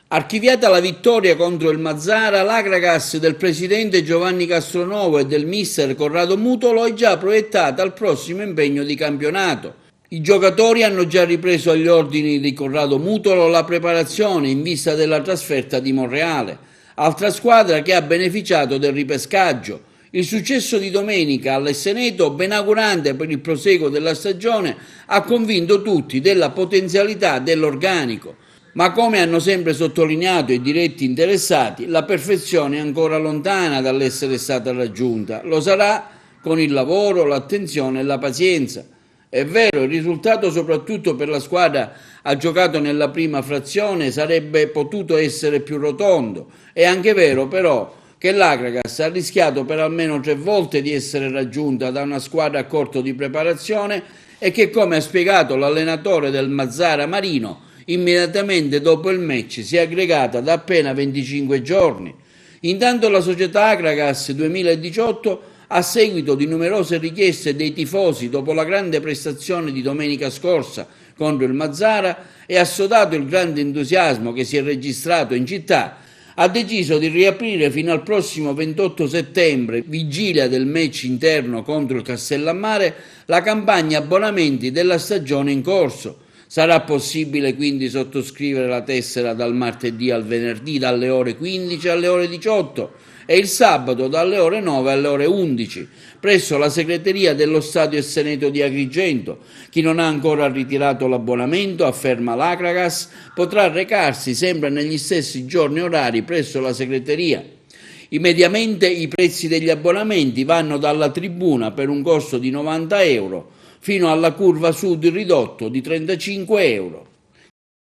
Archiviata la vittoria contro il Mazzara, l'Agragas del presidente Giovanni Castronovo e del mister Corrado Mutolo è già proiettata al prossimo impegno di campionato. I giocatori hanno già ripreso agli ordini di Corrado Mutolo la preparazione in vista della trasferta di Monreale, altra squadra che ha beneficiato del ripescaggio. Il successo di domenica all'Esseneto, benaugurante per il proseguo della stagione, ha convinto tutti della potenzialità dell'organico. Ma come hanno sempre sottolineato i diretti interessati, la perfezione è ancora lontana dall'essere stata raggiunta. Lo sarà con il lavoro, l'attenzione e la pazienza. È vero, il risultato, soprattutto per la squadra ha giocato nella prima frazione, sarebbe potuto essere più rotondo. È anche vero però che l'Agragas ha rischiato per almeno 3 volte di essere raggiunta da una squadra a corto di preparazione e che, come ha spiegato l'allenatore del Mazzara Marino, immediatamente dopo il match si è aggregata da appena 25 giorni. Intanto la società Agragas 2018, a seguito di numerose richieste dei tifosi dopo la grande prestazione di domenica scorsa contro il Mazzara e assodato il grande entusiasmo che si è registrato in città, ha deciso di riaprire fino al prossimo 28 settembre, vigilia del match interno contro il Castellammare, la campagna abbonamenti della stagione in corso. Sarà possibile quindi sottoscrivere la tessera dal martedì al venerdì dalle ore 15 alle ore 18 e il sabato dalle ore 9 alle ore 11 presso la segreteria dello Stadio Esseneto di Agrigento. Chi non ha ancora ritirato l'abbonamento, afferma l'Agragas, potrà recarsi sempre negli stessi giorni e orari presso la segreteria. Mediamente i prezzi degli abbonamenti vanno dalla tribuna per un costo di 90 euro fino alla curva sud ridotto di 35 euro.